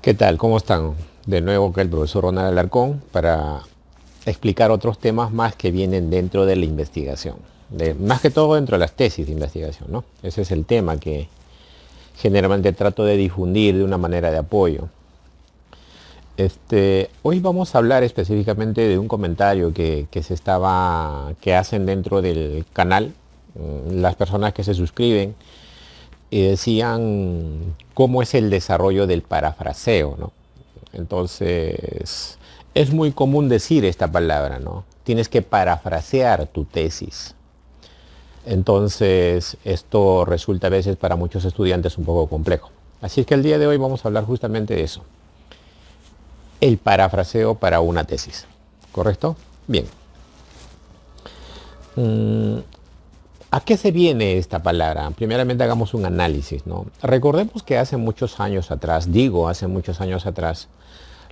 ¿Qué tal? ¿Cómo están? De nuevo que el profesor Ronald Alarcón para explicar otros temas más que vienen dentro de la investigación. Más que todo dentro de las tesis de investigación, ¿no? Ese es el tema que generalmente trato de difundir de una manera de apoyo. Hoy vamos a hablar específicamente de un comentario que hacen dentro del canal las personas que se suscriben y decían cómo es el desarrollo del parafraseo, ¿no? Entonces, es muy común decir esta palabra, ¿no? Tienes que parafrasear tu tesis. Entonces, esto resulta a veces para muchos estudiantes un poco complejo. Así es que el día de hoy vamos a hablar justamente de eso. El parafraseo para una tesis. ¿Correcto? Bien. ¿A qué se viene esta palabra? Primeramente hagamos un análisis, ¿no? Recordemos que hace muchos años atrás, hace muchos años atrás,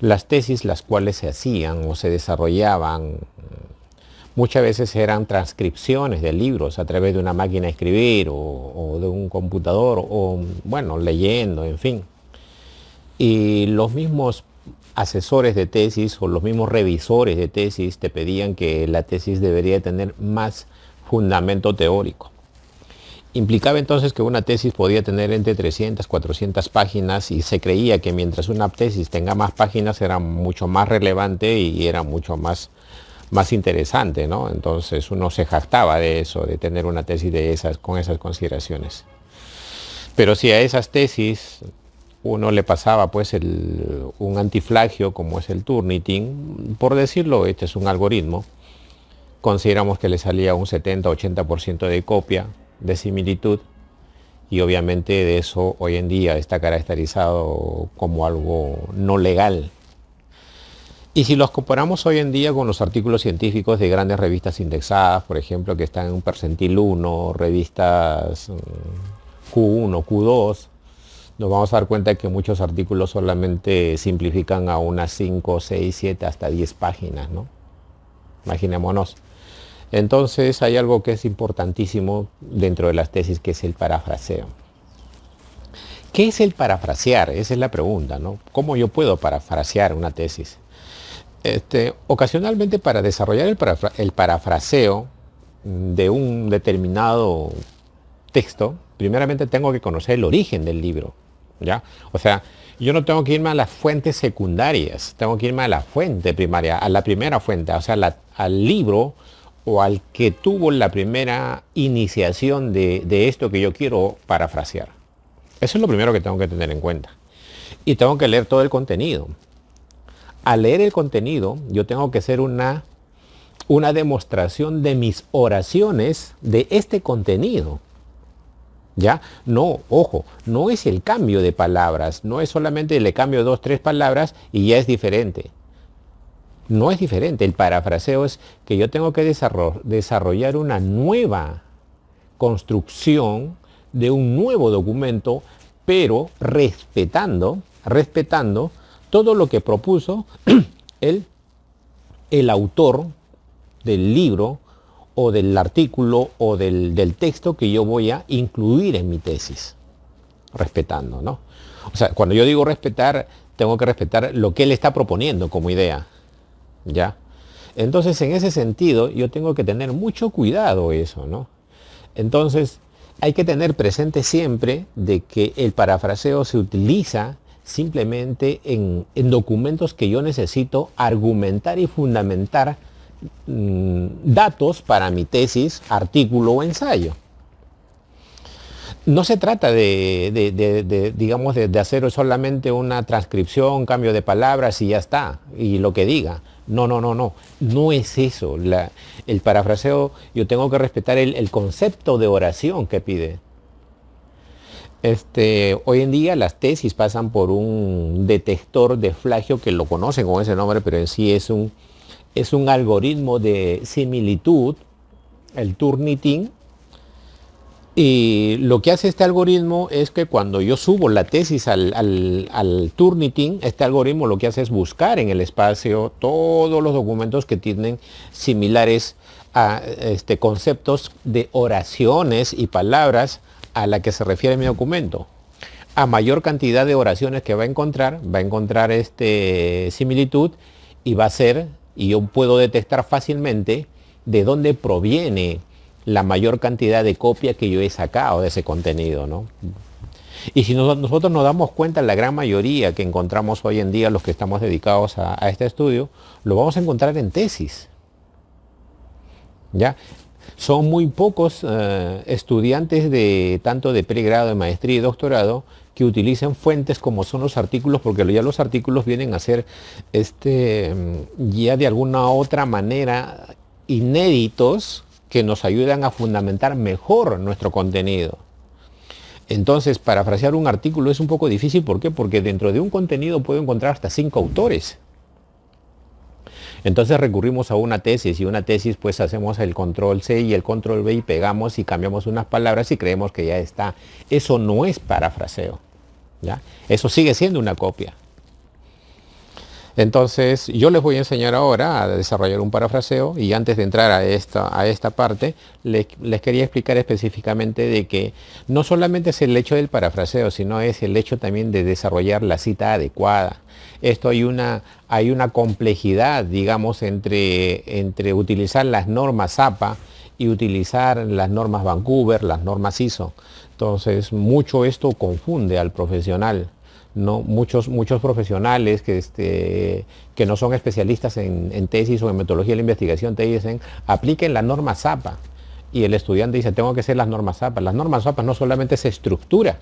las tesis las cuales se hacían o se desarrollaban muchas veces eran transcripciones de libros a través de una máquina de escribir o de un computador o, bueno, leyendo, en fin. Y los mismos asesores de tesis o los mismos revisores de tesis te pedían que la tesis debería tener más fundamento teórico. Implicaba entonces que una tesis podía tener entre 300, 400 páginas y se creía que mientras una tesis tenga más páginas era mucho más relevante y era mucho más interesante, ¿no? Entonces uno se jactaba de eso, de tener una tesis con esas consideraciones. Pero si a esas tesis uno le pasaba pues un antiflagio como es el Turnitin, por decirlo, este es un algoritmo, consideramos que le salía un 70-80% de copia, de similitud, y obviamente de eso hoy en día está caracterizado como algo no legal. Y si los comparamos hoy en día con los artículos científicos de grandes revistas indexadas, por ejemplo, que están en un percentil 1, revistas Q1, Q2, nos vamos a dar cuenta que muchos artículos solamente simplifican a unas 5, 6, 7, hasta 10 páginas, ¿no? Imaginémonos. Entonces hay algo que es importantísimo dentro de las tesis, que es el parafraseo. ¿Qué es el parafrasear? Esa es la pregunta, ¿no? ¿Cómo yo puedo parafrasear una tesis? Ocasionalmente, para desarrollar el parafraseo de un determinado texto, primeramente tengo que conocer el origen del libro, ¿ya? O sea, yo no tengo que irme a las fuentes secundarias, tengo que irme a la fuente primaria, a la primera fuente, o sea, al libro o al que tuvo la primera iniciación de esto que yo quiero parafrasear. Eso es lo primero que tengo que tener en cuenta. Y tengo que leer todo el contenido. Al leer el contenido, yo tengo que hacer una demostración de mis oraciones de este contenido. ¿Ya? No, ojo, no es el cambio de palabras, no es solamente le cambio 2, 3 palabras y ya es diferente. No es diferente, el parafraseo es que yo tengo que desarrollar una nueva construcción de un nuevo documento, pero respetando todo lo que propuso el autor del libro o del artículo o del texto que yo voy a incluir en mi tesis. Respetando, ¿no? O sea, cuando yo digo respetar, tengo que respetar lo que él está proponiendo como idea. ¿Ya? Entonces, en ese sentido, yo tengo que tener mucho cuidado eso, ¿no? Entonces, hay que tener presente siempre de que el parafraseo se utiliza simplemente en documentos que yo necesito argumentar y fundamentar datos para mi tesis, artículo o ensayo. No se trata digamos, de hacer solamente una transcripción, cambio de palabras y ya está, y lo que diga. No es eso. El parafraseo, yo tengo que respetar el concepto de oración que pide. Hoy en día las tesis pasan por un detector de plagio que lo conocen con ese nombre, pero en sí es un algoritmo de similitud, el Turnitin. Y lo que hace este algoritmo es que cuando yo subo la tesis al Turnitin, este algoritmo lo que hace es buscar en el espacio todos los documentos que tienen similares a conceptos de oraciones y palabras a la que se refiere mi documento. a mayor cantidad de oraciones que va a encontrar similitud y va a ser, y yo puedo detectar fácilmente de dónde proviene la mayor cantidad de copia que yo he sacado de ese contenido, ¿no? Y si nosotros nos damos cuenta, la gran mayoría que encontramos hoy en día, los que estamos dedicados a este estudio, lo vamos a encontrar en tesis. ¿Ya? Son muy pocos estudiantes de tanto de pregrado, de maestría y doctorado que utilicen fuentes como son los artículos, porque ya los artículos vienen a ser ya de alguna otra manera inéditos que nos ayudan a fundamentar mejor nuestro contenido. Entonces, parafrasear un artículo es un poco difícil. ¿Por qué? Porque dentro de un contenido puedo encontrar hasta 5 autores. Entonces recurrimos a una tesis, y una tesis pues hacemos el control C y el control V y pegamos y cambiamos unas palabras y creemos que ya está. Eso no es parafraseo, ¿ya? Eso sigue siendo una copia. Entonces yo les voy a enseñar ahora a desarrollar un parafraseo, y antes de entrar a esta parte les quería explicar específicamente de que no solamente es el hecho del parafraseo, sino es el hecho también de desarrollar la cita adecuada. Esto hay una complejidad, digamos, entre utilizar las normas APA y utilizar las normas Vancouver, las normas ISO. Entonces mucho esto confunde al profesional. ¿No? Muchos profesionales que no son especialistas en tesis o en metodología de la investigación te dicen, apliquen la norma ZAPA. Y el estudiante dice, tengo que hacer las normas ZAPA. Las normas ZAPA no solamente se estructura.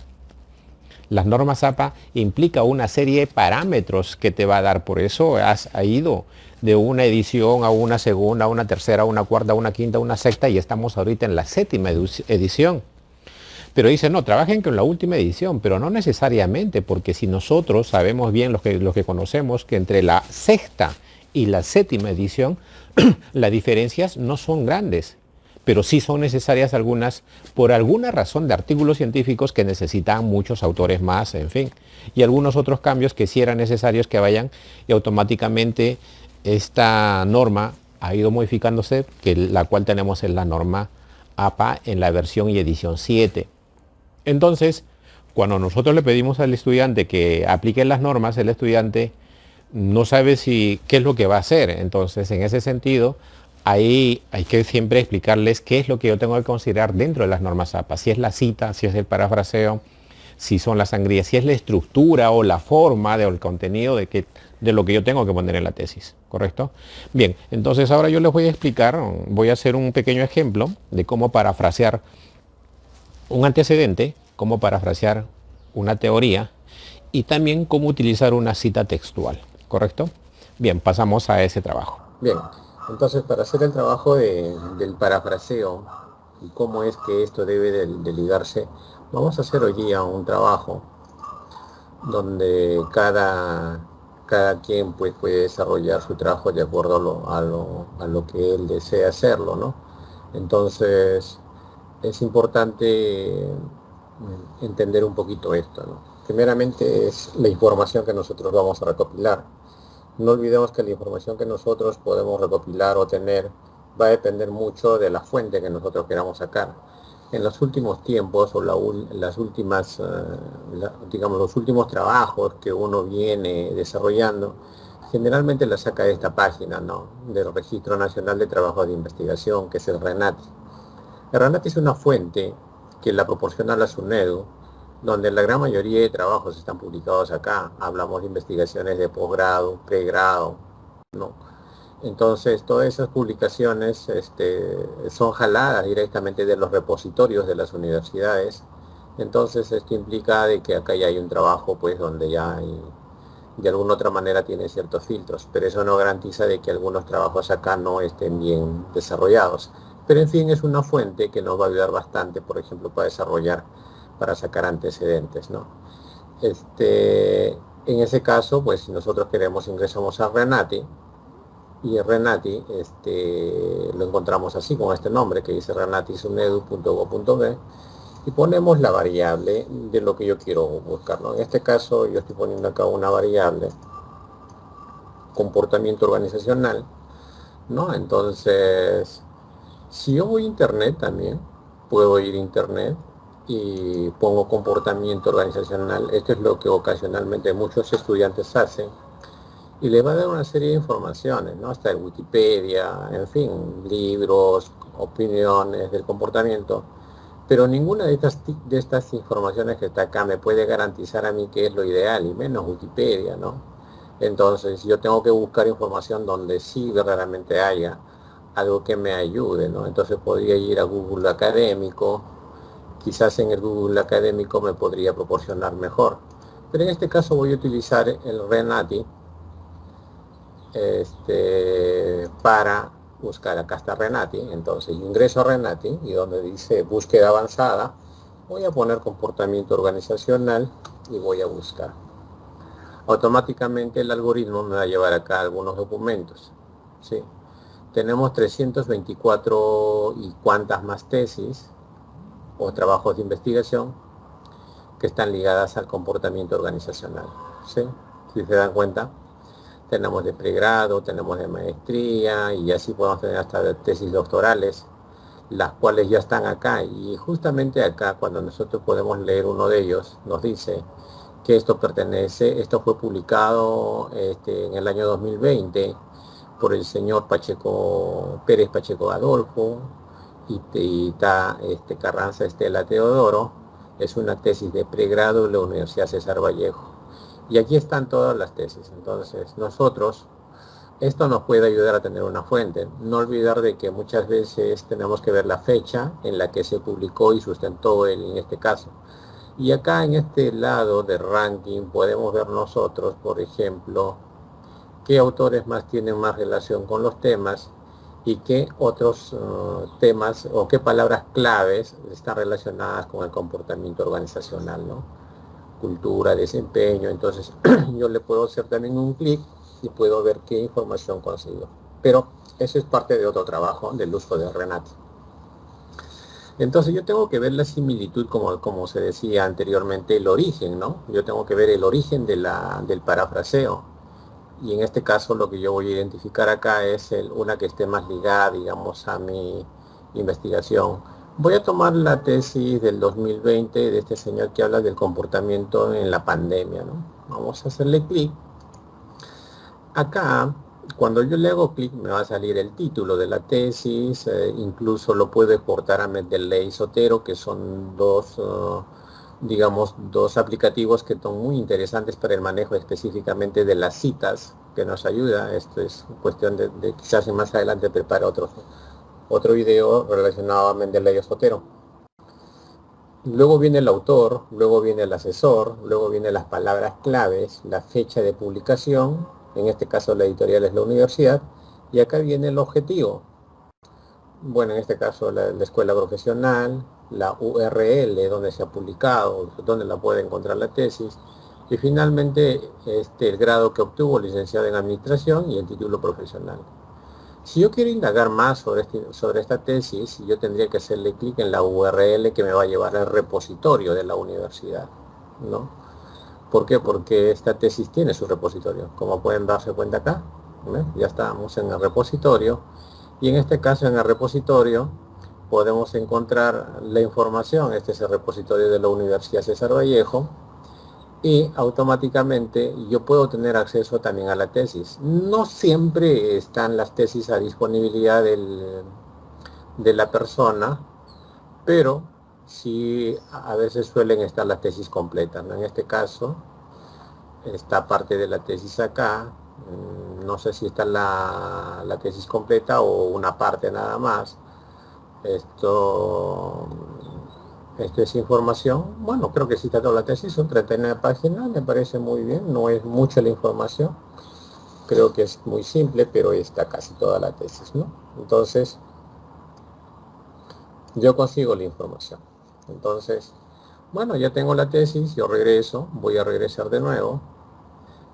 Las normas ZAPA implica una serie de parámetros que te va a dar. Por eso has ido de una edición a una segunda, a una tercera, a una cuarta, a una quinta, a una sexta, y estamos ahorita en la 7ª edición. Pero dice, no, trabajen con la última edición, pero no necesariamente, porque si nosotros sabemos bien, los que conocemos, que entre la 6ª y la 7ª edición, las diferencias no son grandes, pero sí son necesarias algunas, por alguna razón de artículos científicos que necesitan muchos autores más, en fin, y algunos otros cambios que sí eran necesarios que vayan, y automáticamente esta norma ha ido modificándose, que la cual tenemos en la norma APA en la versión y edición 7. Entonces, cuando nosotros le pedimos al estudiante que aplique las normas, el estudiante no sabe qué es lo que va a hacer. Entonces, en ese sentido, ahí hay que siempre explicarles qué es lo que yo tengo que considerar dentro de las normas APA. Si es la cita, si es el parafraseo, si son las sangrías, si es la estructura o la forma del contenido de lo que yo tengo que poner en la tesis. ¿Correcto? Bien, entonces ahora yo les voy a explicar, voy a hacer un pequeño ejemplo de cómo parafrasear un antecedente, cómo parafrasear una teoría y también cómo utilizar una cita textual, ¿correcto? Bien, pasamos a ese trabajo. Bien, entonces para hacer el trabajo del parafraseo y cómo es que esto debe de ligarse, vamos a hacer hoy día un trabajo donde cada quien pues, puede desarrollar su trabajo de acuerdo a lo que él desea hacerlo, ¿no? Entonces es importante entender un poquito esto, ¿no? Primeramente es la información que nosotros vamos a recopilar. No olvidemos que la información que nosotros podemos recopilar o tener va a depender mucho de la fuente que nosotros queramos sacar. En los últimos tiempos o las últimas, digamos, los últimos trabajos que uno viene desarrollando, generalmente la saca de esta página, ¿no? Del Registro Nacional de Trabajos de Investigación, que es el RENATI. El RENATI es una fuente que la proporciona la SUNEDU, donde la gran mayoría de trabajos están publicados acá. Hablamos de investigaciones de posgrado, pregrado, ¿no? Entonces, todas esas publicaciones son jaladas directamente de los repositorios de las universidades. Entonces, esto implica de que acá ya hay un trabajo, pues, donde ya hay, de alguna otra manera tiene ciertos filtros, pero eso no garantiza de que algunos trabajos acá no estén bien desarrollados. Pero en fin, es una fuente que nos va a ayudar bastante, por ejemplo, para sacar antecedentes, ¿no? En ese caso, pues si nosotros queremos ingresamos a Renati, y Renati lo encontramos así, con este nombre que dice renatisunedu.go.b, y ponemos la variable de lo que yo quiero buscar, ¿no? En este caso yo estoy poniendo acá una variable comportamiento organizacional, ¿no? Entonces, si yo voy a internet también, puedo ir a internet y pongo comportamiento organizacional. Esto es lo que ocasionalmente muchos estudiantes hacen y les va a dar una serie de informaciones, ¿no? Hasta el Wikipedia, en fin, libros, opiniones del comportamiento, pero ninguna de estas informaciones que está acá me puede garantizar a mí que es lo ideal, y menos Wikipedia, ¿no? Entonces yo tengo que buscar información donde sí verdaderamente haya algo que me ayude, ¿no? Entonces podría ir a Google Académico, quizás en el Google Académico me podría proporcionar mejor. Pero en este caso voy a utilizar el Renati para buscar. Acá está Renati, entonces yo ingreso a Renati y donde dice búsqueda avanzada, voy a poner comportamiento organizacional y voy a buscar. Automáticamente el algoritmo me va a llevar acá algunos documentos. ¿Sí? Tenemos 324 y cuantas más tesis o trabajos de investigación que están ligadas al comportamiento organizacional. ¿Sí? Si se dan cuenta, tenemos de pregrado, tenemos de maestría y así podemos tener hasta de tesis doctorales, las cuales ya están acá. Y justamente acá, cuando nosotros podemos leer uno de ellos, nos dice que esto fue publicado en el año 2020 por el señor Pérez Pacheco Adolfo y Carranza Estela Teodoro. Es una tesis de pregrado de la Universidad César Vallejo. Y aquí están todas las tesis. Entonces, esto nos puede ayudar a tener una fuente. No olvidar de que muchas veces tenemos que ver la fecha en la que se publicó y sustentó en este caso. Y acá en este lado de ranking podemos ver nosotros, por ejemplo, qué autores más tienen más relación con los temas y qué otros temas o qué palabras claves están relacionadas con el comportamiento organizacional, ¿no? Cultura, desempeño. Entonces yo le puedo hacer también un clic y puedo ver qué información consigo. Pero eso es parte de otro trabajo del uso de Renati. Entonces yo tengo que ver la similitud, como se decía anteriormente, el origen, ¿no? Yo tengo que ver el origen del parafraseo. Y en este caso lo que yo voy a identificar acá es una que esté más ligada, digamos, a mi investigación. Voy a tomar la tesis del 2020 de este señor que habla del comportamiento en la pandemia, ¿no? Vamos a hacerle clic. Acá, cuando yo le hago clic, me va a salir el título de la tesis, incluso lo puedo exportar a Mendeley Sotero, que son dos aplicativos que son muy interesantes para el manejo específicamente de las citas, que nos ayuda. Esto es cuestión de quizás más adelante prepare otro video relacionado a Mendeley Sotero. Luego viene el autor, luego viene el asesor, luego vienen las palabras claves, la fecha de publicación, en este caso la editorial es la universidad, y acá viene el objetivo. Bueno, en este caso la escuela profesional, la URL donde se ha publicado, donde la puede encontrar la tesis, y finalmente el grado que obtuvo, licenciado en administración, y el título profesional. Si yo quiero indagar más sobre esta tesis, yo tendría que hacerle clic en la URL que me va a llevar al repositorio de la universidad, ¿no? ¿Por qué? Porque esta tesis tiene su repositorio. Como pueden darse cuenta acá, ¿ves? Ya estamos en el repositorio. Y en este caso, en el repositorio, podemos encontrar la información. Este es el repositorio de la Universidad César Vallejo. Y automáticamente yo puedo tener acceso también a la tesis. No siempre están las tesis a disponibilidad de la persona, pero sí a veces suelen estar las tesis completas, ¿no? En este caso está parte de la tesis acá. No sé si está la tesis completa o una parte nada más. Esto es información. Bueno, creo que sí está toda la tesis, son 39 páginas, me parece muy bien, no es mucha la información. Creo que es muy simple, pero está casi toda la tesis, ¿no? Entonces, yo consigo la información. Entonces, bueno, ya tengo la tesis, yo regreso, voy a regresar de nuevo.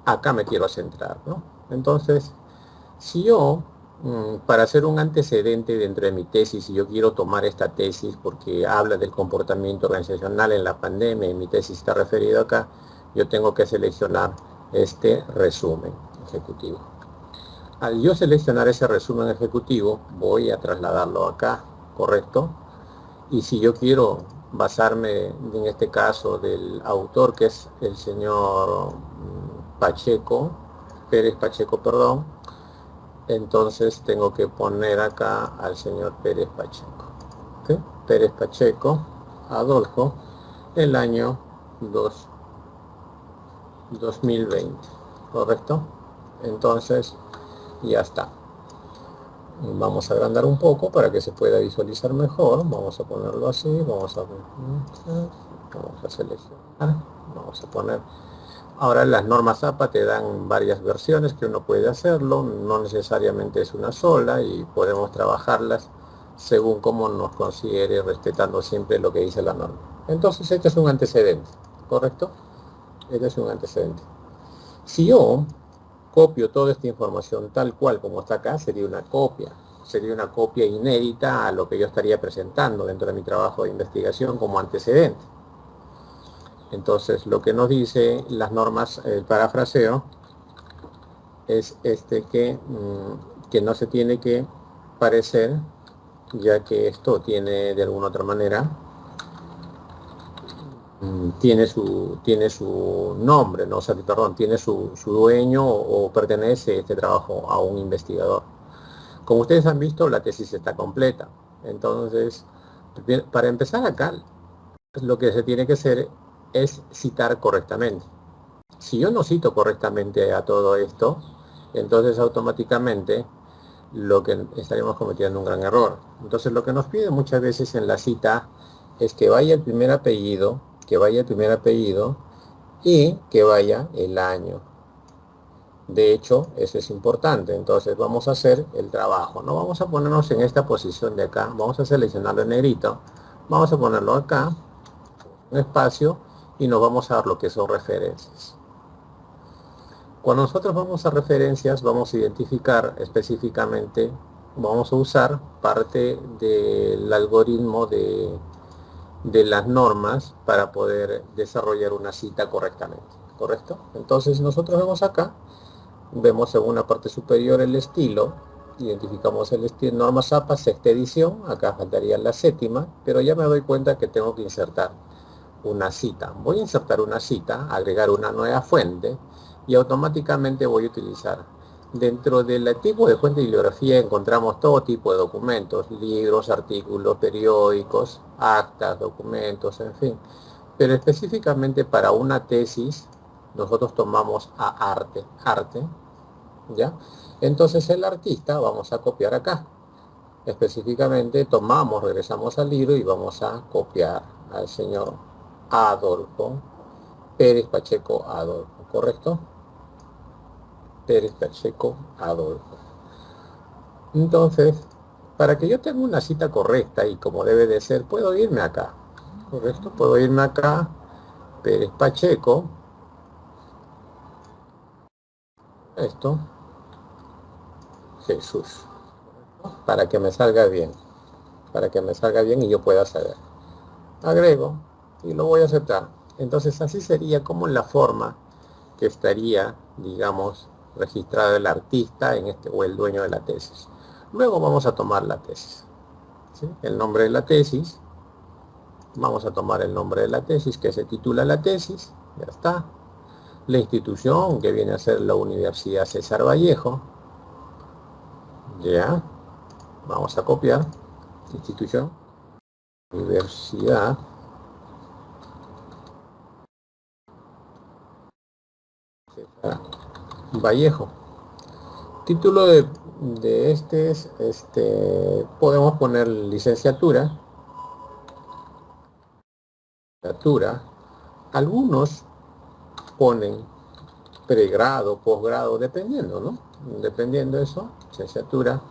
Acá me quiero centrar, ¿no? Entonces, si yo para hacer un antecedente dentro de mi tesis, si yo quiero tomar esta tesis porque habla del comportamiento organizacional en la pandemia y mi tesis está referido acá, yo tengo que seleccionar este resumen ejecutivo. Al yo seleccionar ese resumen ejecutivo, voy a trasladarlo acá, ¿correcto? Y si yo quiero basarme en este caso del autor, que es el señor Pacheco, Pérez Pacheco, perdón, entonces tengo que poner acá al señor Pérez Pacheco. ¿Sí? Pérez Pacheco, Adolfo, el año 2020, ¿correcto? Entonces ya está. Vamos a agrandar un poco para que se pueda visualizar mejor. Vamos a ponerlo así, vamos a seleccionar, vamos a poner. Ahora las normas APA te dan varias versiones que uno puede hacerlo, no necesariamente es una sola y podemos trabajarlas según cómo nos considere, respetando siempre lo que dice la norma. Entonces este es un antecedente, ¿correcto? Este es un antecedente. Si yo copio toda esta información tal cual como está acá, sería una copia inédita a lo que yo estaría presentando dentro de mi trabajo de investigación como antecedente. Entonces, lo que nos dice las normas, el parafraseo, es que no se tiene que parecer, ya que esto tiene de alguna otra manera, tiene su nombre, ¿no? O sea, perdón, tiene su dueño o pertenece este trabajo a un investigador. Como ustedes han visto, la tesis está completa. Entonces, para empezar acá, lo que se tiene que hacer es citar correctamente. Si yo no cito correctamente a todo esto, entonces automáticamente lo que estaríamos cometiendo un gran error. Entonces lo que nos pide muchas veces en la cita es que vaya el primer apellido, y que vaya el año. De hecho, eso es importante. Entonces vamos a hacer el trabajo. No vamos a ponernos en esta posición de acá. Vamos a seleccionarlo en negrito. Vamos a ponerlo acá, un espacio, y nos vamos a dar lo que son referencias. Cuando nosotros vamos a referencias, vamos a identificar específicamente, vamos a usar parte del algoritmo de las normas para poder desarrollar una cita correctamente, ¿correcto? Entonces nosotros vemos acá, vemos en una parte superior el estilo, identificamos el estilo, normas APA, sexta edición, acá faltaría la séptima, pero ya me doy cuenta que tengo que insertar una cita. Voy a insertar una cita, agregar una nueva fuente y automáticamente voy a utilizar. Dentro del tipo de fuente de bibliografía encontramos todo tipo de documentos, libros, artículos, periódicos, actas, documentos, en fin. Pero específicamente para una tesis, nosotros tomamos a arte, ¿ya? Entonces el artista vamos a copiar acá. Específicamente tomamos, regresamos al libro y vamos a copiar al señor Adolfo Pérez Pacheco Adolfo, ¿correcto? Pérez Pacheco Adolfo. Entonces, para que yo tenga una cita correcta y como debe de ser, puedo irme acá, ¿correcto? Puedo irme acá, Pérez Pacheco, esto, Jesús, para que me salga bien, y yo pueda saber. Agrego y lo voy a aceptar. Entonces así sería como la forma que estaría, digamos, registrado el artista en o el dueño de la tesis. Luego vamos a tomar la tesis, ¿sí? El nombre de la tesis, vamos a tomar el nombre de la tesis, que se titula la tesis, ya está. La institución, que viene a ser la Universidad César Vallejo, ya, vamos a copiar, institución, Universidad César Vallejo. Título de este es, podemos poner licenciatura. Algunos ponen pregrado, posgrado, dependiendo, ¿no? Dependiendo de eso, licenciatura.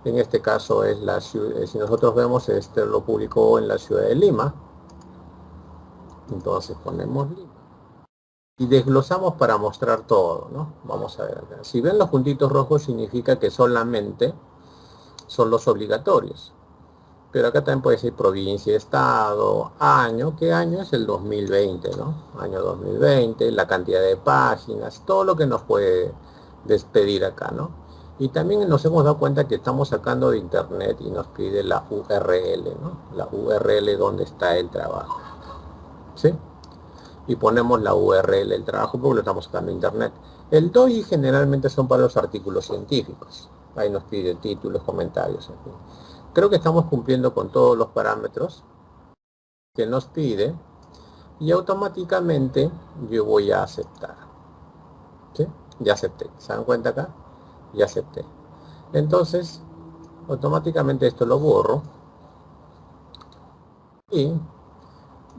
En este caso es si nosotros vemos, lo publicó en la ciudad de Lima. Entonces ponemos Lima. Y desglosamos para mostrar todo, ¿no? Vamos a ver acá. Si ven los puntitos rojos significa que solamente son los obligatorios. Pero acá también puede ser provincia, estado, año. ¿Qué año es? El 2020, ¿no? Año 2020, la cantidad de páginas, todo lo que nos puede despedir acá, ¿no? Y también nos hemos dado cuenta que estamos sacando de internet y nos pide la URL, ¿no? La URL donde está el trabajo, ¿sí? Y ponemos la URL del trabajo porque lo estamos sacando de internet. El DOI generalmente son para los artículos científicos. Ahí nos pide títulos, comentarios, en fin. Creo que estamos cumpliendo con todos los parámetros que nos pide y automáticamente yo voy a aceptar, ¿sí? Ya acepté. ¿Se dan cuenta acá? Ya acepté. Entonces, automáticamente esto lo borro y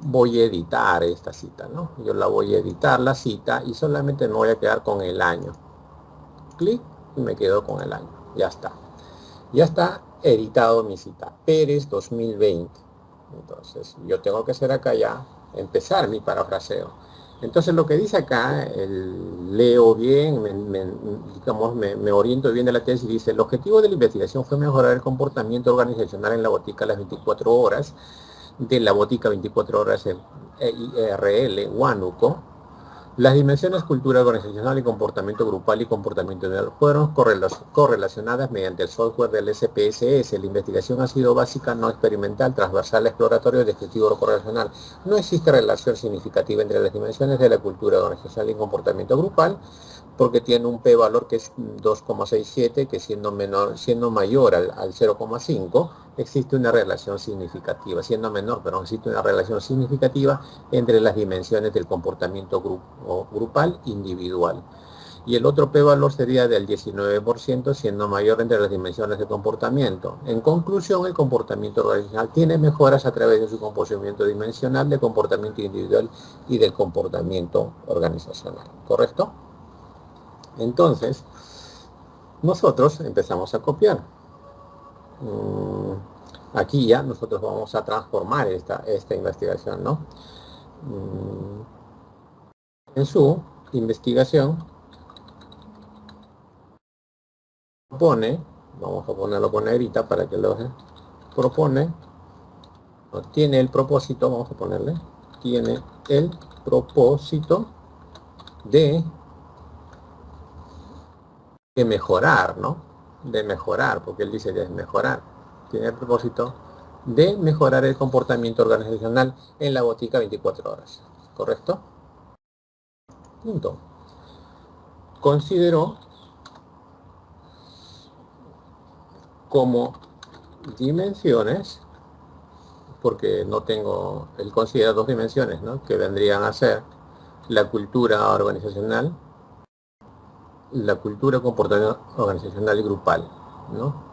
voy a editar esta cita, ¿no? Yo la voy a editar la cita y solamente me voy a quedar con el año. Clic y me quedo con el año. Ya está. Ya está editado mi cita. Pérez 2020. Entonces, yo tengo que hacer acá ya, empezar mi parafraseo. Entonces, lo que dice acá, leo bien, me oriento bien de la tesis, dice, el objetivo de la investigación fue mejorar el comportamiento organizacional en la botica a las 24 horas, de la botica 24 horas en IRL, Huánuco. Las dimensiones cultura organizacional y comportamiento grupal y comportamiento individual fueron correlacionadas mediante el software del SPSS. La investigación ha sido básica, no experimental, transversal, exploratorio y descriptivo correlacional. No existe relación significativa entre las dimensiones de la cultura organizacional y comportamiento grupal, porque tiene un p-valor que es 2,67, que siendo mayor al 0,5, existe una relación significativa, siendo menor, pero existe una relación significativa entre las dimensiones del comportamiento grupal individual. Y el otro p-valor sería del 19%, siendo mayor entre las dimensiones de comportamiento. En conclusión, el comportamiento organizacional tiene mejoras a través de su comportamiento dimensional, de comportamiento individual y del comportamiento organizacional. ¿Correcto? Entonces, nosotros empezamos a copiar. Aquí ya nosotros vamos a transformar esta investigación, ¿no? En su investigación propone, vamos a ponerlo con negrita para que lo vean, propone, no, tiene el propósito, vamos a ponerle, tiene el propósito de mejorar, ¿no? De mejorar, porque él dice de mejorar. Tiene el propósito de mejorar el comportamiento organizacional en la botica 24 horas. ¿Correcto? Punto. Consideró como dimensiones, porque no tengo, él considera dos dimensiones, ¿no? Que vendrían a ser la cultura organizacional, la cultura comportamiento organizacional y grupal, ¿no?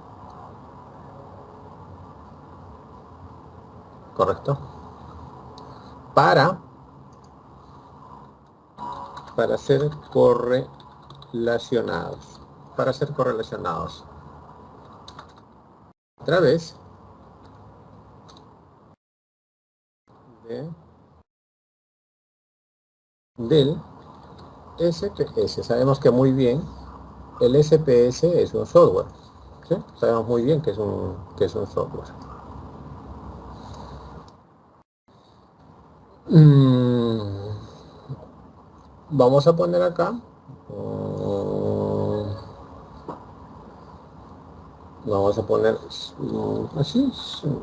¿Correcto? Para ser correlacionados, a través de, del SPS. Sabemos que muy bien el SPS es un software, ¿sí? Sabemos muy bien que es un software. Vamos a poner acá, vamos a poner así,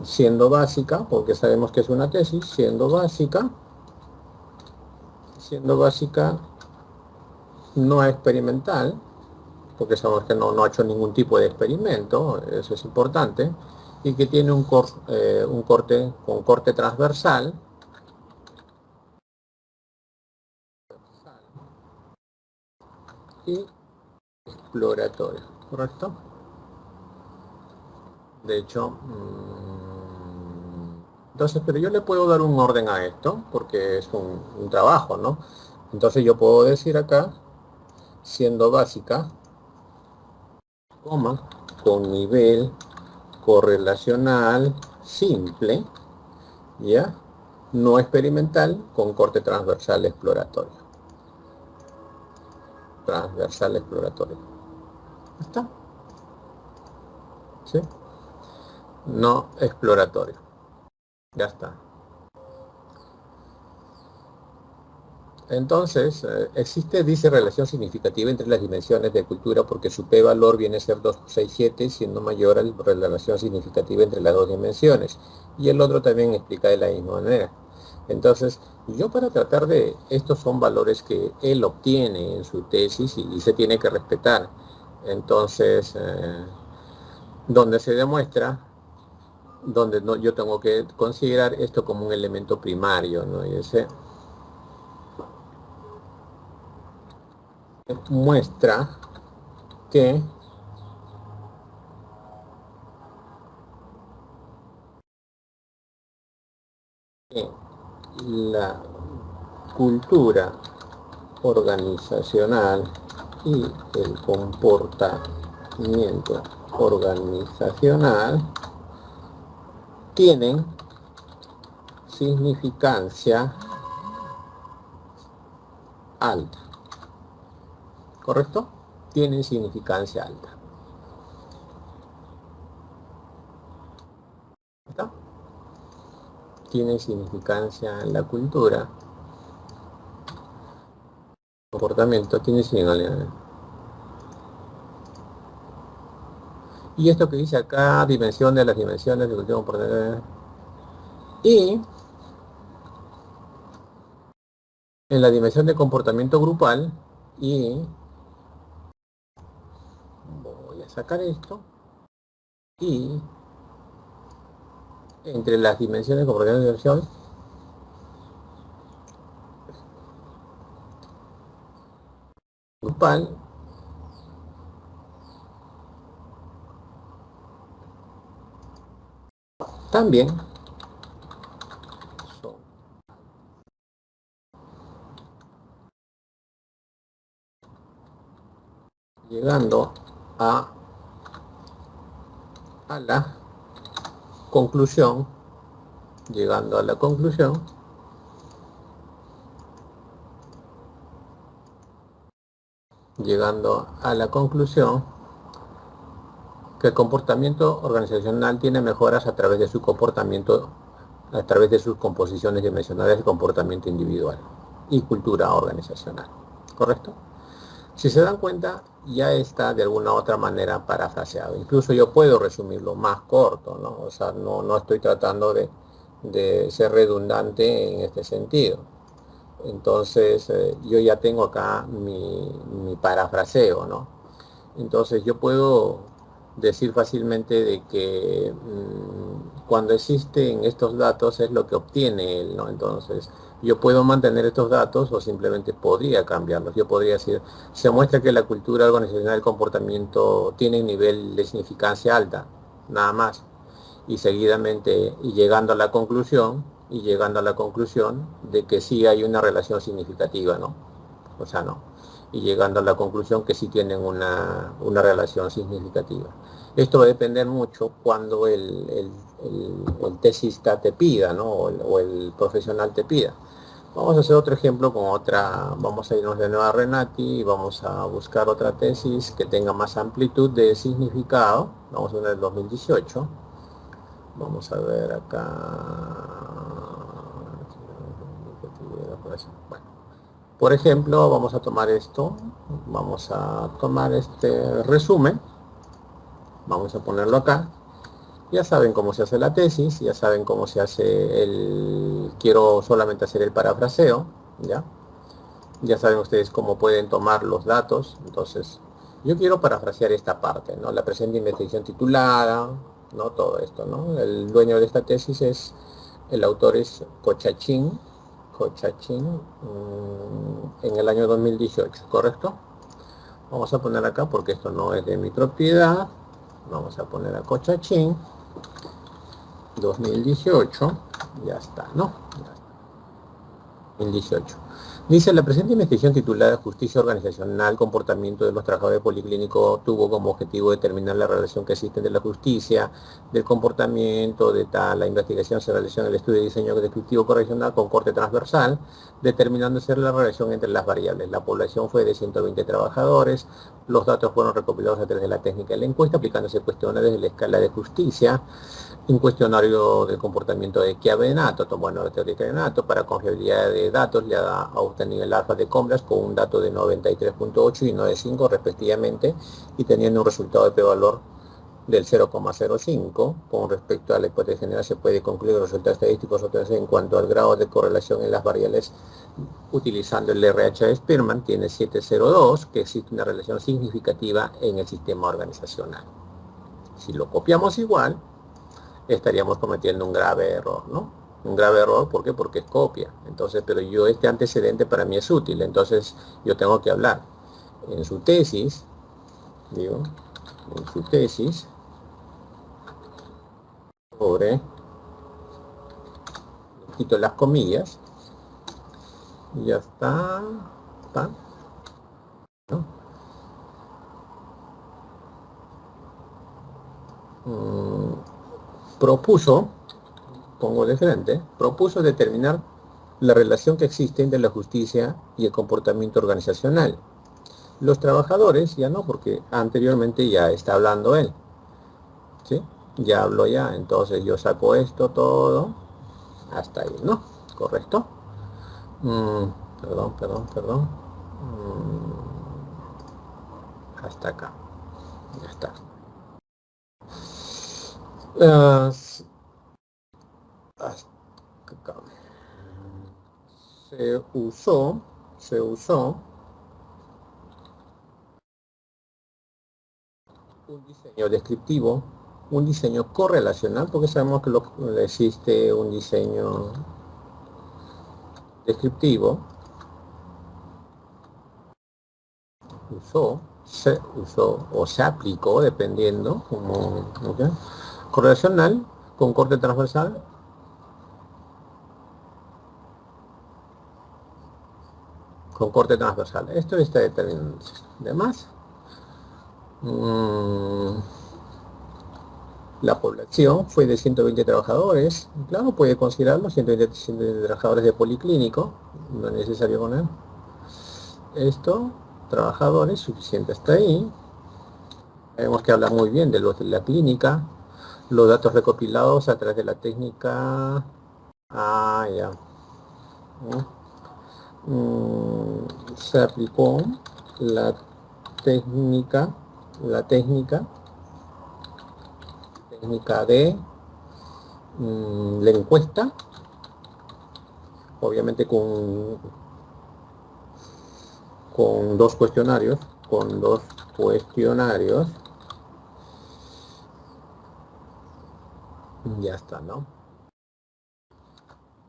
siendo básica, porque sabemos que es una tesis, siendo básica no experimental, porque sabemos que no ha hecho ningún tipo de experimento, eso es importante, y que tiene un corte con corte transversal y exploratorio, ¿correcto? De hecho, entonces, pero yo le puedo dar un orden a esto, porque es un trabajo, ¿no? Entonces yo puedo decir acá, siendo básica, coma, con nivel correlacional simple, ¿ya? No experimental, con corte transversal exploratorio. Transversal exploratorio. ¿Está? ¿Sí? No exploratorio. Ya está. Entonces, existe, dice, relación significativa entre las dimensiones de cultura porque su p-valor viene a ser 267, siendo mayor a la relación significativa entre las dos dimensiones. Y el otro también explica de la misma manera. Entonces, yo para tratar de, estos son valores que él obtiene en su tesis y se tiene que respetar. Entonces, donde se demuestra, donde no, yo tengo que considerar esto como un elemento primario, ¿no? Y ese muestra que la cultura organizacional y el comportamiento organizacional tienen significancia alta. ¿Correcto? Tienen significancia alta. ¿Está? Tienen significancia en la cultura. Comportamiento tiene significancia. Y esto que dice acá, dimensión de las dimensiones del último comportamiento. Y en la dimensión de comportamiento grupal, y voy a sacar esto, y entre las dimensiones de comportamiento de diversión, grupal, también son llegando a la conclusión, llegando a la conclusión, llegando a la conclusión que el comportamiento organizacional tiene mejoras a través de su comportamiento, a través de sus composiciones dimensionales de comportamiento individual y cultura organizacional. ¿Correcto? Si se dan cuenta, ya está de alguna u otra manera parafraseado. Incluso yo puedo resumirlo más corto, ¿no? O sea, no estoy tratando de ser redundante en este sentido. Entonces, yo ya tengo acá mi parafraseo, ¿no? Entonces, yo puedo decir fácilmente de que cuando existen estos datos es lo que obtiene él, ¿no? Entonces, yo puedo mantener estos datos o simplemente podría cambiarlos. Yo podría decir, se muestra que la cultura organizacional del comportamiento tiene un nivel de significancia alta, nada más. Y seguidamente, y llegando a la conclusión de que sí hay una relación significativa, ¿no? O sea, no. Y llegando a la conclusión que sí tienen una relación significativa. Esto va a depender mucho cuando el tesista te pida, ¿no? O el profesional te pida. Vamos a hacer otro ejemplo con otra, vamos a irnos de nuevo a Renati y vamos a buscar otra tesis que tenga más amplitud de significado. Vamos a ver el 2018. Vamos a ver acá. Bueno, por ejemplo, vamos a tomar esto. Vamos a tomar este resumen. Vamos a ponerlo acá. Ya saben cómo se hace la tesis, ya saben cómo se hace el... Quiero solamente hacer el parafraseo, ¿ya? Ya saben ustedes cómo pueden tomar los datos. Entonces, yo quiero parafrasear esta parte, ¿no? La presente investigación titulada, ¿no? Todo esto, ¿no? El dueño de esta tesis es, el autor es Cochachín, en el año 2018, ¿correcto? Vamos a poner acá porque esto no es de mi propiedad. Vamos a poner a Cochachín 2018, ya está, ¿no? Ya está. 2018. Dice, la presente investigación titulada Justicia Organizacional, Comportamiento de los Trabajadores Policlínicos tuvo como objetivo determinar la relación que existe entre la justicia, del comportamiento, de tal. La investigación se realizó en el estudio de diseño descriptivo correccional con corte transversal, determinando ser la relación entre las variables. La población fue de 120 trabajadores, Los datos fueron recopilados a través de la técnica de la encuesta, aplicándose cuestionarios de la escala de justicia, un cuestionario de comportamiento de Chiavenato, bueno, la teoría de Chiavenato, para confiabilidad de datos, le ha obtenido el alfa de Comlas con un dato de 93.8 y 9.5 respectivamente, y teniendo un resultado de p-valor del 0,05. Con respecto a la hipótesis general, se puede concluir los resultados estadísticos en cuanto al grado de correlación en las variables utilizando el RH de Spearman, tiene 702, que existe una relación significativa en el sistema organizacional. Si lo copiamos igual, estaríamos cometiendo un grave error, ¿no? Un grave error, ¿por qué? Porque es copia. Entonces, pero yo, este antecedente para mí es útil, entonces yo tengo que hablar en su tesis, digo, en su tesis, sobre, quito las comillas, y ya está, ¿no? Propuso, pongo de frente, propuso determinar la relación que existe entre la justicia y el comportamiento organizacional. Los trabajadores, ya no, porque anteriormente ya está hablando él, ¿sí? Ya habló ya, entonces yo saco esto todo, hasta ahí, ¿no? ¿Correcto? Perdón. Hasta acá, ya está. Hasta acá. Se usó un diseño descriptivo, un diseño correlacional, porque sabemos que existe un diseño descriptivo, se usó o se aplicó, dependiendo, como, ¿okay? Correlacional con corte transversal, Esto está determinado. Además, la población fue de 120 trabajadores. Claro, puede considerarlo 120 trabajadores de policlínico, no es necesario poner esto, trabajadores, suficiente hasta ahí. Tenemos que hablar muy bien de los de la clínica, los datos recopilados a través de la técnica. Ya. Se aplicó la técnica, la técnica de la encuesta, obviamente con dos cuestionarios, ya está, ¿no?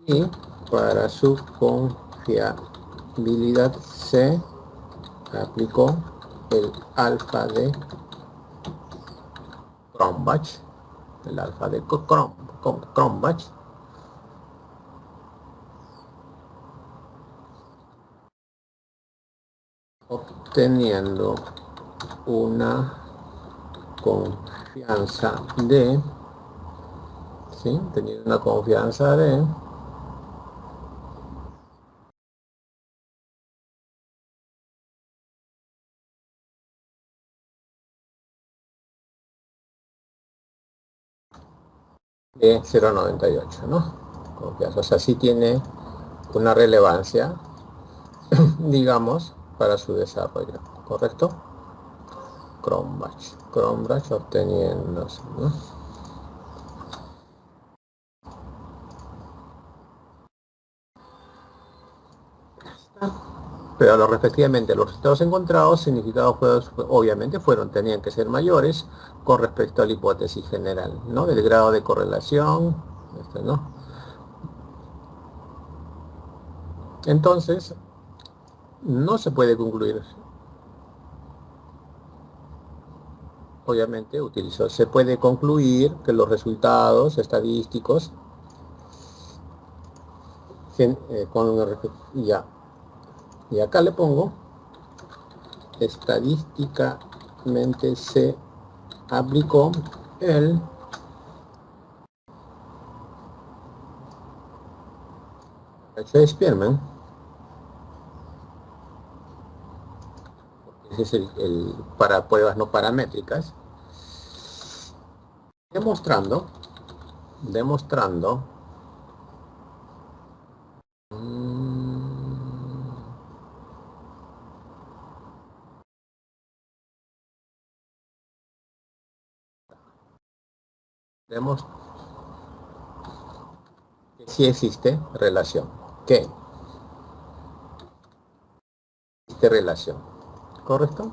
Y para su confiabilidad se aplicó el alfa de Cronbach, obteniendo una confianza de, ¿sí? Teniendo una confianza de 0,98, ¿no? Confianza, o sea, sí tiene una relevancia, digamos, para su desarrollo, ¿correcto? Cronbach obteniendo, ¿no? Pero respectivamente los resultados encontrados, significados obviamente tenían que ser mayores con respecto a la hipótesis general, ¿no? Del grado de correlación, ¿no? Entonces, no se puede concluir. Obviamente se puede concluir que los resultados estadísticos ya. Y acá le pongo, estadísticamente se aplicó el Spearman, ese es el para pruebas no paramétricas, demostrando, vemos que sí existe relación. ¿Qué? Existe relación. ¿Correcto?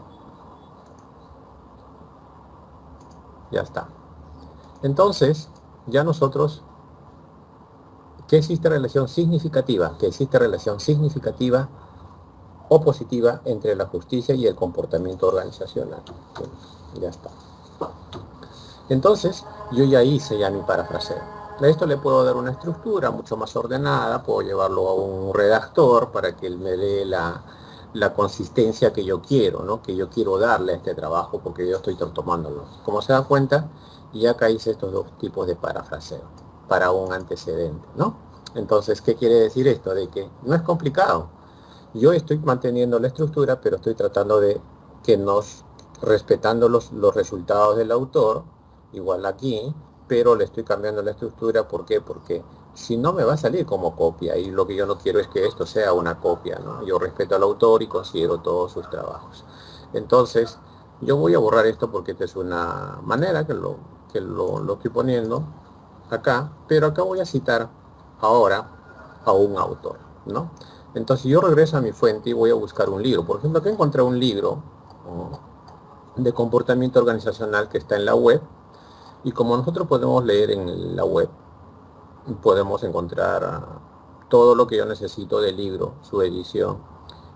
Ya está. Entonces, ya nosotros, ¿qué existe relación significativa? Que existe relación significativa o positiva entre la justicia y el comportamiento organizacional. Bueno, ya está. Entonces, yo ya hice ya mi parafraseo. A esto le puedo dar una estructura mucho más ordenada, puedo llevarlo a un redactor para que él me dé la consistencia que yo quiero, ¿no? Que yo quiero darle a este trabajo porque yo estoy tomándolo. Como se da cuenta, ya acá hice estos dos tipos de parafraseo para un antecedente, ¿no? Entonces, ¿qué quiere decir esto? De que no es complicado. Yo estoy manteniendo la estructura, pero estoy tratando de que nos, respetando los resultados del autor, igual aquí, pero le estoy cambiando la estructura. ¿Por qué? Porque si no me va a salir como copia, y lo que yo no quiero es que esto sea una copia, ¿no? Yo respeto al autor y considero todos sus trabajos. Entonces, yo voy a borrar esto porque esta es una manera que lo estoy poniendo acá, pero acá voy a citar ahora a un autor, ¿no? Entonces yo regreso a mi fuente y voy a buscar un libro. Por ejemplo, acá encontré un libro de comportamiento organizacional que está en la web, y como nosotros podemos leer en la web, podemos encontrar todo lo que yo necesito del libro, su edición,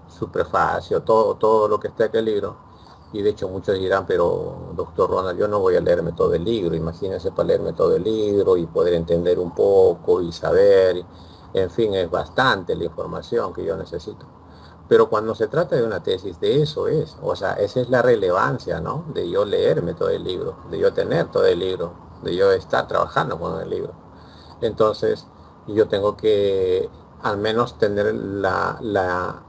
su prefacio, todo lo que está en el libro. Y de hecho muchos dirán, pero doctor Ronald, yo no voy a leerme todo el libro. Imagínense para leerme todo el libro y poder entender un poco y saber. En fin, es bastante la información que yo necesito. Pero cuando se trata de una tesis, de eso es. O sea, esa es la relevancia, ¿no? De yo leerme todo el libro, de yo tener todo el libro, de yo estar trabajando con el libro. Entonces, yo tengo que al menos tener la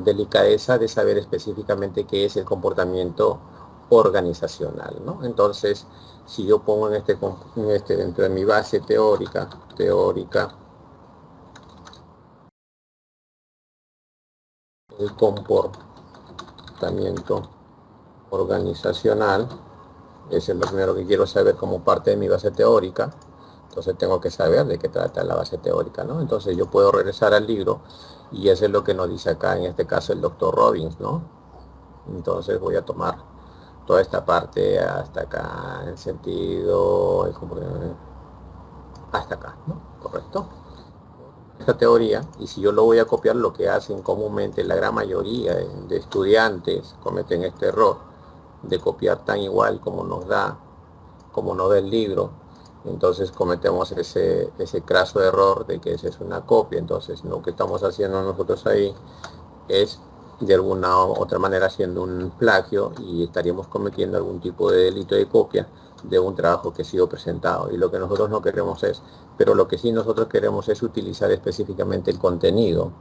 delicadeza de saber específicamente qué es el comportamiento organizacional, ¿no? Entonces, si yo pongo dentro de mi base teórica, el comportamiento organizacional, ese es lo primero que quiero saber como parte de mi base teórica. Entonces tengo que saber de qué trata la base teórica, ¿no? Entonces yo puedo regresar al libro y eso es lo que nos dice acá, en este caso el doctor Robbins, ¿no? Entonces voy a tomar toda esta parte hasta acá, en sentido, hasta acá, ¿no? ¿Correcto? Esta teoría, y si yo lo voy a copiar, lo que hacen comúnmente la gran mayoría de estudiantes cometen este error de copiar tan igual como nos da el libro. Entonces cometemos ese craso error de que esa es una copia. Entonces lo que estamos haciendo nosotros ahí es de alguna u otra manera haciendo un plagio y estaríamos cometiendo algún tipo de delito de copia de un trabajo que ha sido presentado, y lo que nosotros no queremos es, pero lo que sí nosotros queremos es utilizar específicamente el contenido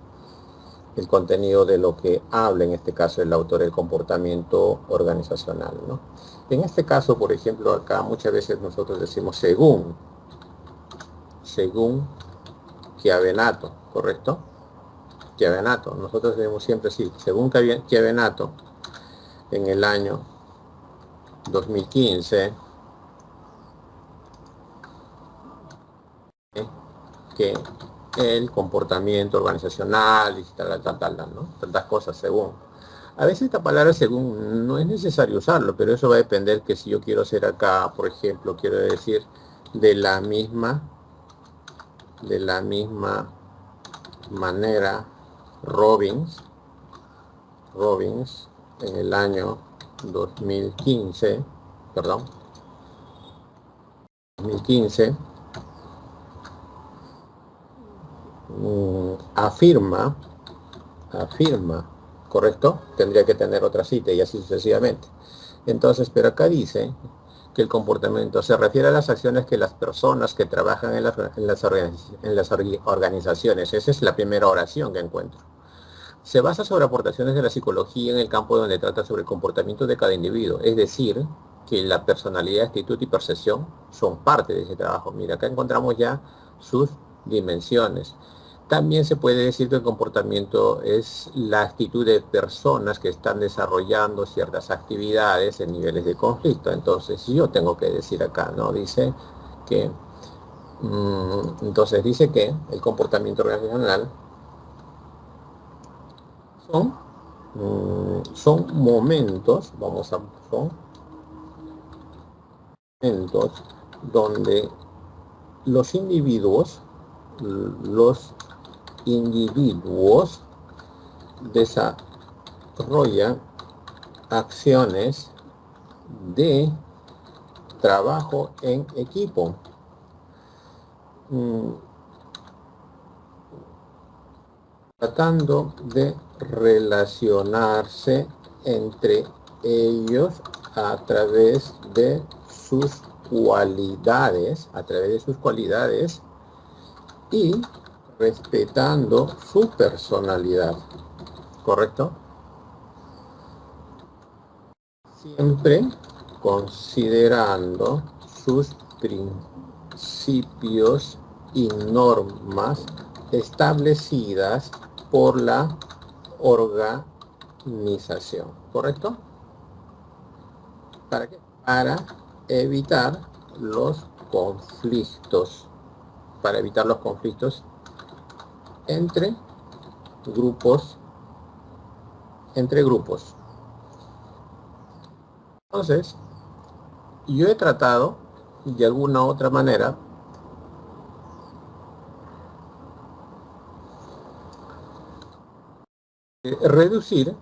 de lo que habla en este caso el autor, el comportamiento organizacional, ¿no? En este caso, por ejemplo, acá muchas veces nosotros decimos según Chiavenato, ¿correcto? Chiavenato, nosotros decimos siempre sí, según Chiavenato, en el año 2015, que el comportamiento organizacional y tal, ¿no? Tantas cosas según. A veces esta palabra según no es necesario usarlo, pero eso va a depender que si yo quiero hacer acá, por ejemplo, quiero decir de la misma manera Robbins en el año 2015, perdón, 2015, afirma, ¿correcto? Tendría que tener otra cita y así sucesivamente. Entonces, pero acá dice que el comportamiento se refiere a las acciones que las personas que trabajan en las organizaciones, esa es la primera oración que encuentro, Se basa sobre aportaciones de la psicología en el campo donde trata sobre el comportamiento de cada individuo, es decir, que la personalidad, actitud y percepción son parte de ese trabajo. Mira, acá encontramos ya sus dimensiones. También se puede decir que el comportamiento es la actitud de personas que están desarrollando ciertas actividades en niveles de conflicto. Entonces, yo tengo que decir acá, ¿no? Dice que, entonces dice que el comportamiento organizacional son, son momentos, son momentos donde los individuos, los individuos desarrollan acciones de trabajo en equipo. Tratando de relacionarse entre ellos a través de sus cualidades y respetando su personalidad, ¿correcto? Siempre considerando sus principios y normas establecidas por la organización, ¿correcto? ¿Para qué? Para evitar los conflictos, entre grupos, Entonces, yo he tratado de alguna otra manera reducir,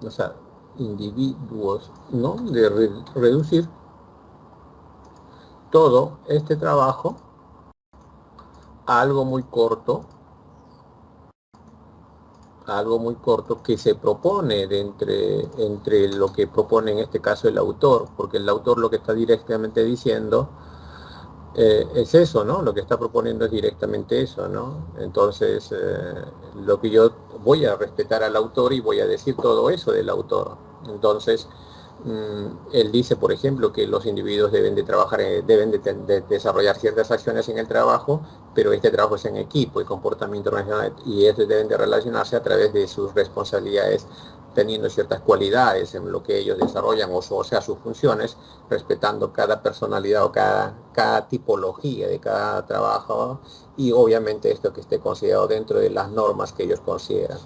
o sea, individuos, ¿no? De reducir todo este trabajo a algo muy corto, que se propone entre lo que propone en este caso el autor, porque el autor lo que está directamente diciendo es eso, ¿no? Lo que está proponiendo es directamente eso, ¿no? Entonces, lo que yo voy a respetar al autor y voy a decir todo eso del autor. Entonces, él dice, por ejemplo, que los individuos deben de trabajar, deben de desarrollar ciertas acciones en el trabajo, pero este trabajo es en equipo y comportamiento organizacional, y estos deben de relacionarse a través de sus responsabilidades, teniendo ciertas cualidades en lo que ellos desarrollan, o sea, sus funciones, respetando cada personalidad o cada tipología de cada trabajo, y obviamente esto que esté considerado dentro de las normas que ellos consideran.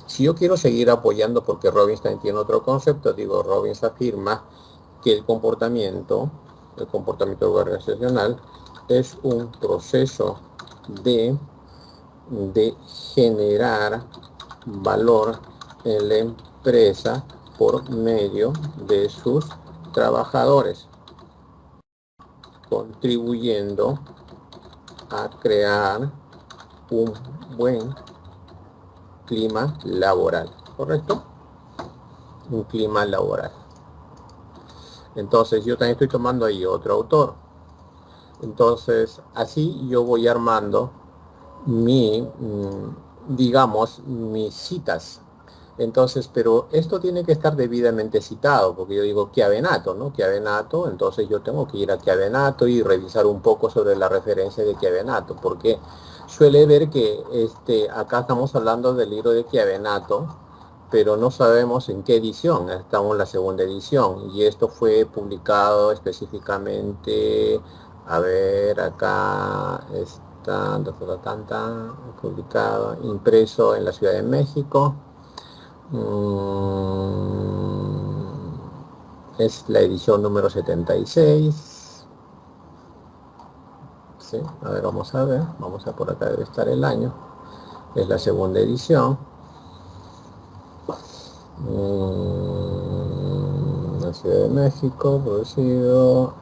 Si yo quiero seguir apoyando, porque Robbins también tiene otro concepto, digo, Robbins afirma que el comportamiento organizacional es un proceso de generar valor en la empresa por medio de sus trabajadores, contribuyendo a crear un buen clima laboral, ¿correcto? Un clima laboral. Entonces yo también estoy tomando ahí otro autor. Entonces así yo voy armando digamos, mis citas. Entonces, pero esto tiene que estar debidamente citado, porque yo digo Chiavenato, ¿no? Chiavenato, entonces yo tengo que ir a Chiavenato y revisar un poco sobre la referencia de Chiavenato, porque suele ver que acá estamos hablando del libro de Chiavenato, pero no sabemos en qué edición, estamos en la segunda edición, y esto fue publicado específicamente, a ver, acá está, publicado, impreso en la Ciudad de México. Es la edición número 76. Sí, a ver, vamos a ver, vamos a por acá, debe estar el año. Es la segunda edición. La Ciudad de México, producido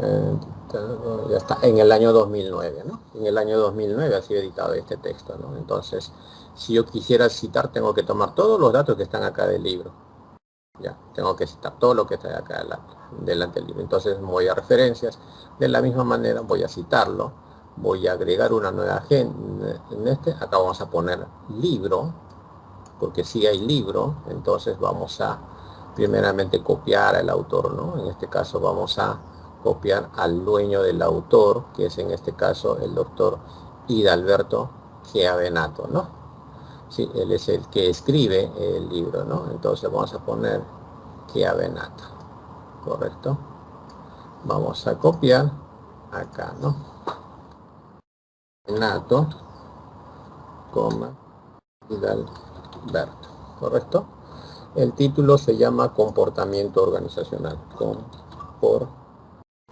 ya está, en el año 2009, ¿no? En el año 2009 ha sido editado este texto, ¿no? Entonces, si yo quisiera citar, tengo que tomar todos los datos que están acá del libro. Ya, tengo que citar todo lo que está acá delante del libro. Entonces voy a referencias. De la misma manera voy a citarlo. Voy a agregar una nueva agenda en acá vamos a poner libro. porque si hay libro, entonces vamos a primeramente copiar al autor, ¿no? En este caso vamos a copiar al dueño del autor, que es en este caso el doctor Hidalberto Chiavenato, ¿no? Sí, él es el que escribe el libro, ¿no? Entonces vamos a poner Chiavenato, ¿correcto? Vamos a copiar acá, ¿no? Nato, coma, Hidalberto, ¿correcto? El título se llama Comportamiento Organizacional.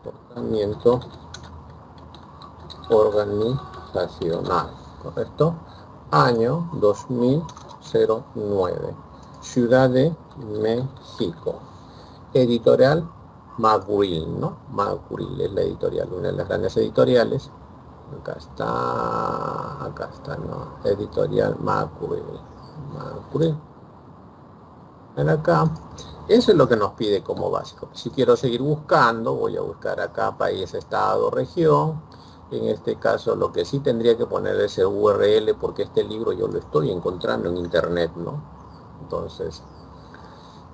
Comportamiento organizacional, ¿correcto? Año 2009. Ciudad de México. Editorial McGraw, ¿no? McGraw es la editorial, una de las grandes editoriales. Acá está, ¿no? Editorial McGraw. Ven acá. Eso es lo que nos pide como básico. Si quiero seguir buscando, voy a buscar acá país, estado, región. En este caso lo que sí tendría que poner es el URL, porque este libro yo lo estoy encontrando en internet, ¿no? Entonces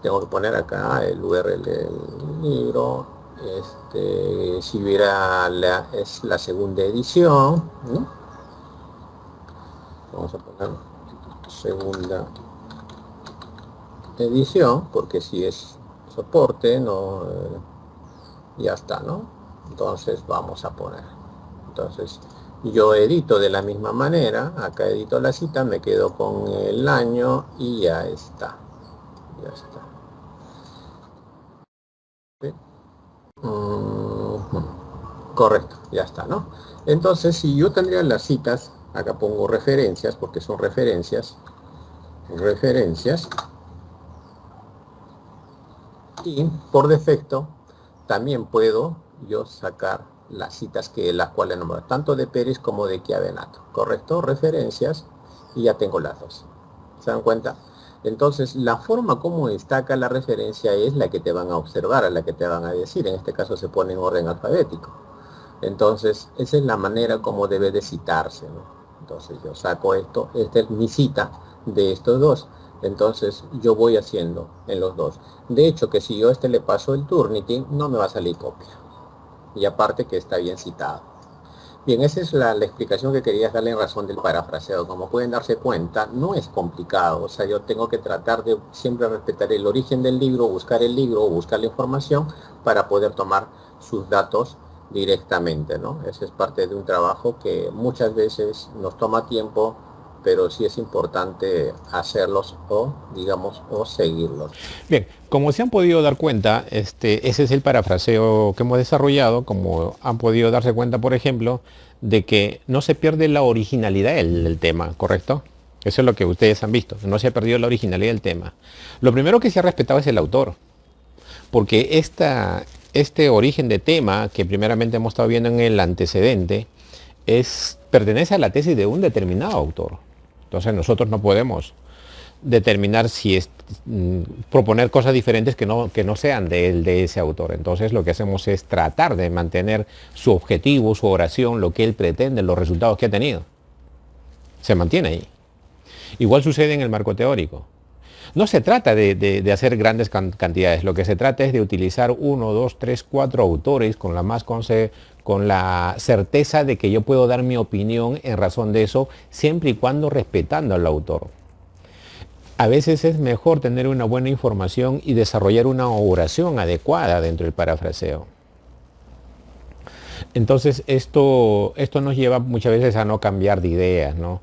tengo que poner acá el URL del libro. Si hubiera es la segunda edición, ¿no? Vamos a poner segunda edición, porque si es soporte, no, ya está, ¿no? Entonces vamos a poner, entonces yo edito de la misma manera, acá edito la cita, me quedo con el año y ya está, ¿sí? Correcto, ya está, ¿no? Entonces si yo tendría las citas, acá pongo referencias, porque son referencias, y por defecto también puedo yo sacar las citas que las cuales nombro, tanto de Pérez como de Chiavenato, ¿correcto? Referencias, y ya tengo las dos. ¿Se dan cuenta? Entonces la forma como destaca la referencia es la que te van a observar, a la que te van a decir. En este caso se pone en orden alfabético. Entonces esa es la manera como debe de citarse, ¿no? Entonces yo saco esto, esta es mi cita de estos dos. Entonces yo voy haciendo en los dos. De hecho, que si yo le paso el Turnitin, no me va a salir copia. Y aparte que está bien citado. Bien, esa es la explicación que quería darle en razón del parafraseo. Como pueden darse cuenta, no es complicado. O sea, yo tengo que tratar de siempre respetar el origen del libro, buscar la información para poder tomar sus datos directamente, ¿no? Ese es parte de un trabajo que muchas veces nos toma tiempo, pero sí es importante hacerlos o, digamos, o seguirlos. Bien, como se han podido dar cuenta, ese es el parafraseo que hemos desarrollado, como han podido darse cuenta, por ejemplo, de que no se pierde la originalidad del tema, ¿correcto? Eso es lo que ustedes han visto, no se ha perdido la originalidad del tema. Lo primero que se ha respetado es el autor, porque este origen de tema, que primeramente hemos estado viendo en el antecedente, pertenece a la tesis de un determinado autor. Entonces nosotros no podemos determinar si proponer cosas diferentes que no sean de ese autor. Entonces lo que hacemos es tratar de mantener su objetivo, su oración, lo que él pretende, los resultados que ha tenido. Se mantiene ahí. Igual sucede en el marco teórico. No se trata de hacer grandes cantidades, lo que se trata es de utilizar 1, 2, 3, 4 autores con la certeza de que yo puedo dar mi opinión en razón de eso, siempre y cuando respetando al autor. A veces es mejor tener una buena información y desarrollar una oración adecuada dentro del parafraseo. Entonces esto nos lleva muchas veces a no cambiar de ideas, ¿no?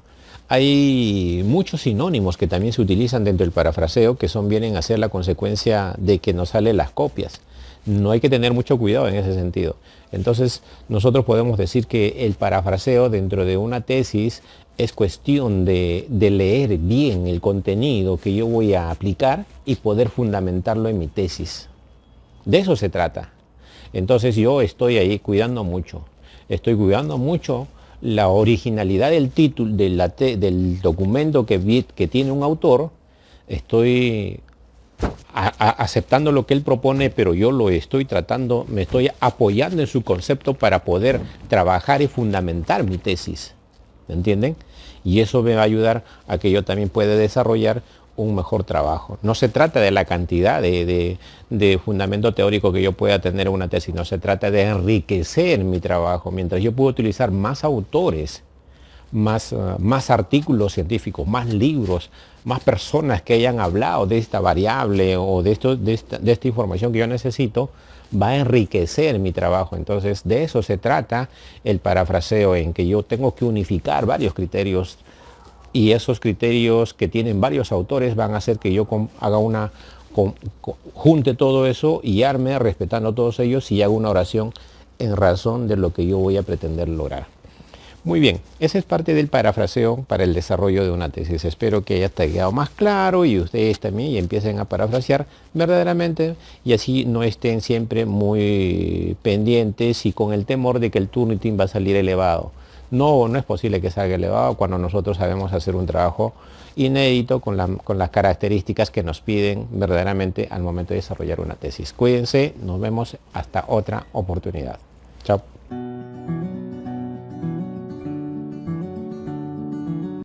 Hay muchos sinónimos que también se utilizan dentro del parafraseo que vienen a ser la consecuencia de que nos salen las copias. No hay que tener mucho cuidado en ese sentido. Entonces nosotros podemos decir que el parafraseo dentro de una tesis es cuestión de leer bien el contenido que yo voy a aplicar y poder fundamentarlo en mi tesis. De eso se trata. Entonces yo estoy ahí cuidando mucho. Estoy cuidando mucho la originalidad del título, del documento que tiene un autor. Estoy aceptando lo que él propone, pero yo lo estoy tratando, me estoy apoyando en su concepto para poder trabajar y fundamentar mi tesis. ¿Me entienden? Y eso me va a ayudar a que yo también pueda desarrollar un mejor trabajo. No se trata de la cantidad de fundamento teórico que yo pueda tener en una tesis, no se trata de enriquecer mi trabajo. Mientras yo puedo utilizar más autores, más artículos científicos, más libros, más personas que hayan hablado de esta variable o de esta información que yo necesito, va a enriquecer mi trabajo. Entonces, de eso se trata el parafraseo, en que yo tengo que unificar varios criterios, y esos criterios que tienen varios autores van a hacer que yo haga junte todo eso y arme respetando todos ellos y haga una oración en razón de lo que yo voy a pretender lograr. Muy bien, esa es parte del parafraseo para el desarrollo de una tesis. Espero que haya quedado más claro y ustedes también y empiecen a parafrasear verdaderamente, y así no estén siempre muy pendientes y con el temor de que el Turnitin va a salir elevado. No, no es posible que salga elevado cuando nosotros sabemos hacer un trabajo inédito con las características que nos piden verdaderamente al momento de desarrollar una tesis. Cuídense, nos vemos hasta otra oportunidad. Chao.